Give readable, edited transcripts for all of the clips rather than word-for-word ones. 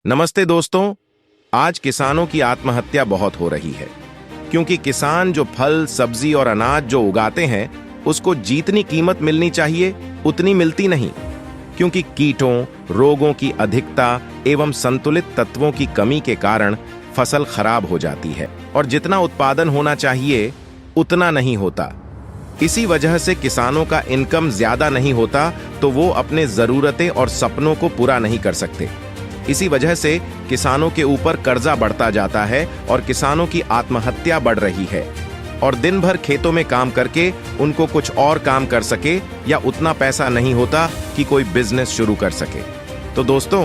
नमस्ते दोस्तों। आज किसानों की आत्महत्या बहुत हो रही है क्योंकि किसान जो फल, सब्जी और अनाज जो उगाते हैं उसको जितनी कीमत मिलनी चाहिए उतनी मिलती नहीं, क्योंकि कीटों, रोगों की अधिकता एवं संतुलित तत्वों की कमी के कारण फसल खराब हो जाती है और जितना उत्पादन होना चाहिए उतना नहीं होता। इसी वजह से किसानों का इनकम ज्यादा नहीं होता तो वो अपने जरूरतें और सपनों को पूरा नहीं कर सकते। इसी वजह से किसानों के ऊपर कर्जा बढ़ता जाता है और किसानों की आत्महत्या बढ़ रही है और दिन भर खेतों में काम करके उनको कुछ और काम कर सके या उतना पैसा नहीं होता कि कोई बिजनेस शुरू कर सके। तो दोस्तों,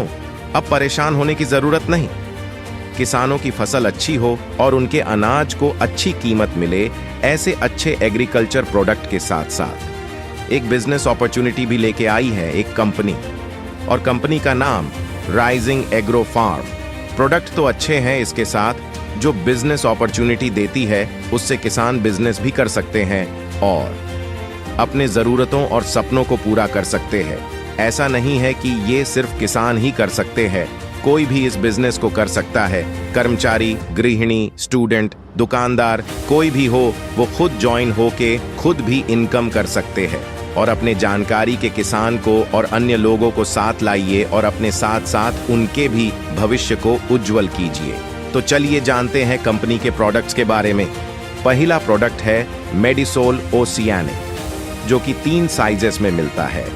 अब परेशान होने की जरूरत नहीं। किसानों की फसल अच्छी हो और उनके अनाज को अच्छी कीमत मिले, ऐसे अच्छे एग्रीकल्चर प्रोडक्ट के साथ साथ एक बिजनेस अपॉर्चुनिटी भी लेके आई है एक कंपनी, और कंपनी का नाम राइजिंग एग्रो फार्म। प्रोडक्ट तो अच्छे हैं, इसके साथ जो बिजनेस अपॉर्चुनिटी देती है उससे किसान बिजनेस भी कर सकते हैं और अपने जरूरतों और सपनों को पूरा कर सकते हैं। ऐसा नहीं है कि ये सिर्फ किसान ही कर सकते हैं, कोई भी इस बिजनेस को कर सकता है। कर्मचारी, गृहिणी, स्टूडेंट, दुकानदार, कोई भी हो, वो खुद ज्वाइन होके खुद भी इनकम कर सकते हैं और अपने जानकारी के किसान को और अन्य लोगों को साथ लाइए और अपने साथ साथ उनके भी भविष्य को उज्जवल कीजिए। तो चलिए जानते हैं कंपनी के प्रोडक्ट्स के बारे में। पहला प्रोडक्ट है मेडिसोल ओशियानिक, जो कि 3 साइजेस में मिलता है।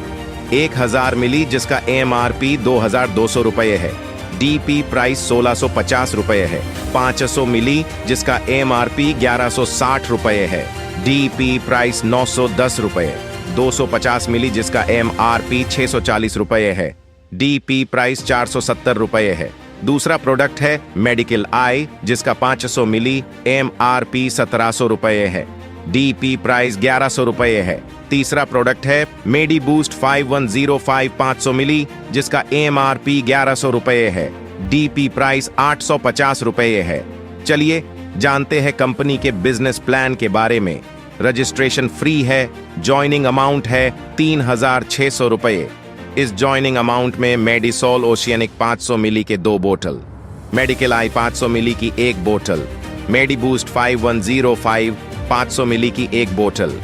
1000 मिली जिसका MRP 2200 रुपये है, DP प्राइस 1650 रुपये है। 500 मिली जिसका MRP 1160 रुपये है, DP प्राइस 910 रुपये। 250 मिली जिसका MRP 640 रुपये है, DP प्राइस 470 रुपये है। दूसरा प्रोडक्ट है मेडिकल आई जिसका 500 मिली MRP 1700 रुपये है, DP प्राइस 1100 रुपये है। तीसरा प्रोडक्ट है मेडी बूस्ट 5105 500 मिली जिसका MRP 1100 रुपये है, DP प्राइस 850 रुपये है। चलिए जानते हैं कंपनी के बिजनेस प्लान के बारे में। रजिस्ट्रेशन फ्री है, ज्वाइनिंग अमाउंट है 3600 रुपये। इस ज्वाइनिंग अमाउंट में मेडिसोल ओशियानिक 500 मिली के 2 बोतल, मेडिकल आई 500 मिली की 1 बोतल, मेडी बूस्ट 5105 500 मिली की 1 बोतल।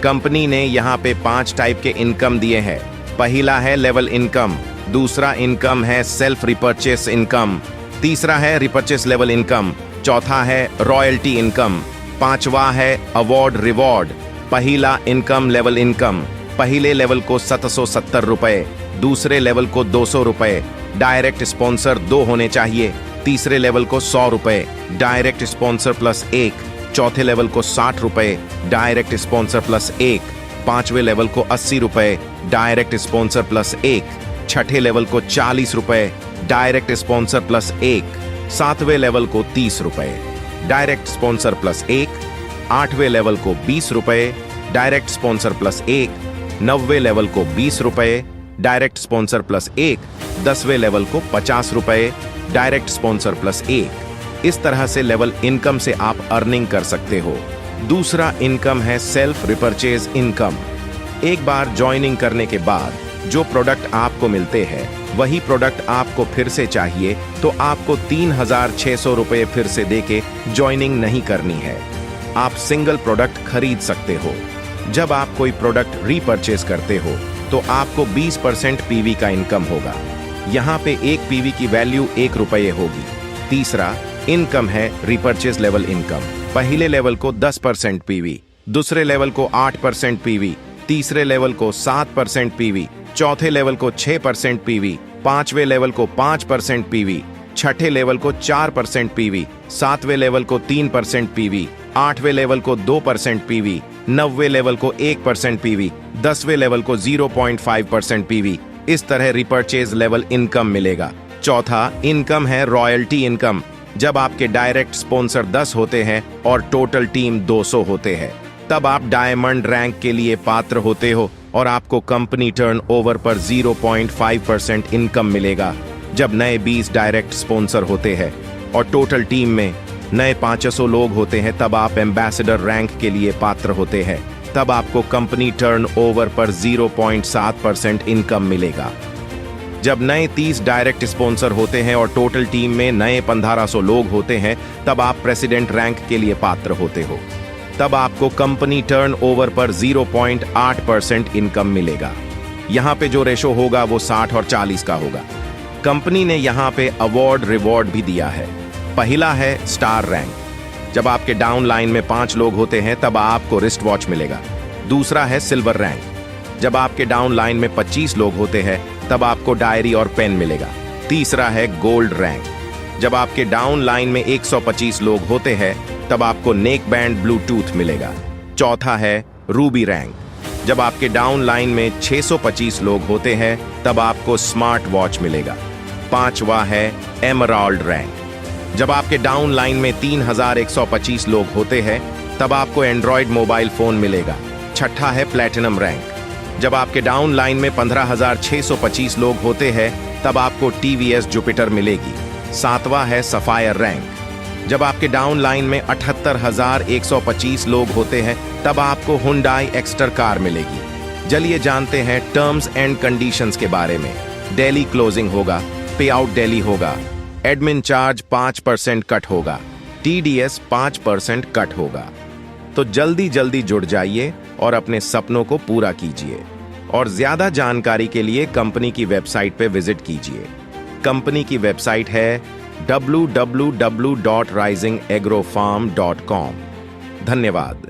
कंपनी ने यहाँ पे 5 टाइप के इनकम दिए हैं। पहला है लेवल इनकम, दूसरा इनकम है सेल्फ रिपर्चेस इनकम, तीसरा है रिपर्चेस लेवल इनकम, चौथा है रॉयल्टी इनकम, 5वां है अवार्ड रिवॉर्ड। पहला इनकम लेवल इनकम, पहले लेवल को 770 रुपए, दूसरे लेवल को 200 रुपए, डायरेक्ट स्पॉन्सर 2 होने चाहिए। तीसरे लेवल को 100 रुपए, डायरेक्ट स्पॉन्सर प्लस 1। चौथे लेवल को 60 रुपए, डायरेक्ट स्पॉन्सर प्लस 1। पांचवें लेवल को 80 रुपए, डायरेक्ट स्पॉन्सर प्लस 1। छठे लेवल को 40 रुपए, डायरेक्ट स्पॉन्सर प्लस 1। सातवें लेवल को 30 रुपए, डायरेक्ट स्पॉन्सर प्लस 1। आठवें लेवल को 20 रुपए, डायरेक्ट स्पॉन्सर प्लस 1। 9वें लेवल को 20 रुपए, डायरेक्ट स्पॉन्सर प्लस 1। 10वें लेवल को 50 रुपए, डायरेक्ट स्पॉन्सर प्लस 1। इस तरह से लेवल इनकम से आप अर्निंग कर सकते हो। दूसरा इनकम है सेल्फ रिपर्चेज इनकम। एक बार ज्वाइनिंग करने के बाद जो प्रोडक्ट आपको मिलते हैं वही प्रोडक्ट आपको फिर से चाहिए तो आपको 3600 रुपए फिर से देके ज्वाइनिंग नहीं करनी है। आप सिंगल प्रोडक्ट खरीद सकते हो। जब आप कोई प्रोडक्ट रीपरचेज करते हो तो आपको 20% PV का इनकम होगा। यहाँ पे एक PV की वैल्यू 1 रुपये होगी। तीसरा इनकम है रिपर्चेज लेवल इनकम। पहले लेवल को 10% PV, दूसरे लेवल को 8% PV, तीसरे लेवल को 7% PV, चौथे लेवल को 6% PV, पांचवें लेवल को 5% PV, छठे लेवल को 4% PV, सातवें लेवल को 3% PV, आठवें लेवल को 2% PV, 9वें लेवल को 1% PV, 10वें लेवल को 0.5% PV। इस तरह रिपर्चेज लेवल इनकम मिलेगा। चौथा इनकम है रॉयल्टी इनकम। जब आपके डायरेक्ट स्पॉन्सर 10 होते हैं और टोटल टीम 200 होते हैं तब आप डायमंड रैंक के लिए पात्र होते हो और आपको कंपनी टर्नओवर पर 0.5% इनकम मिलेगा। जब नए 20 डायरेक्ट स्पॉन्सर होते हैं और टोटल टीम में नए 500 लोग होते हैं तब आप एम्बेसडर रैंक के लिए पात्र होते हैं। तब आपको कंपनी टर्नओवर पर 0.7% इनकम मिलेगा। जब नए 30 डायरेक्ट स्पॉन्सर होते हैं और टोटल टीम में नए 1500 लोग होते हैं, तब आप प्रेसिडेंट रैंक के लिए पात्र होते हो। तब आपको कंपनी टर्नओवर पर 0.8% इनकम मिलेगा। यहाँ पे जो रेशो होगा वो 60 और 40 का होगा। कंपनी ने यहाँ पे अवार्ड रिवॉर्ड भी दिया है। पहला है स्टार रैंक। जब आपके डाउन लाइन में 5 लोग होते हैं तब आपको रिस्ट वॉच मिलेगा। दूसरा है सिल्वर रैंक। जब आपके डाउन लाइन में 25 लोग होते हैं तब आपको डायरी और पेन मिलेगा। तीसरा है गोल्ड रैंक। जब आपके डाउन लाइन में 125 लोग होते हैं तब आपको नेक बैंड ब्लूटूथ मिलेगा। चौथा है रूबी रैंक। जब आपके डाउन लाइन में 625 लोग होते हैं तब आपको स्मार्ट वॉच मिलेगा। पांचवा है एमराल्ड रैंक। जब आपके डाउन लाइन में 3125 लोग होते हैं तब आपको एंड्रॉयड मोबाइल फोन मिलेगा। छठा है प्लैटिनम रैंक। जब आपके डाउन लाइन में 15,625 लोग होते हैं तब आपको टीवीएस जुपिटर मिलेगी। सातवां है सफायर रैंक। जब आपके डाउन लाइन में 78,125 लोग होते हैं तब आपको हुंडई एक्स्टर कार मिलेगी। चलिए जानते हैं टर्म्स एंड कंडीशंस के बारे में। डेली क्लोजिंग होगा, पे आउट डेली होगा, एडमिन चार्ज 5% कट होगा, टीडीएस 5% कट होगा। तो जल्दी जल्दी जुड़ जाइए और अपने सपनों को पूरा कीजिए। और ज्यादा जानकारी के लिए कंपनी की वेबसाइट पे विजिट कीजिए। कंपनी की वेबसाइट है www.risingagrofarm.com। धन्यवाद।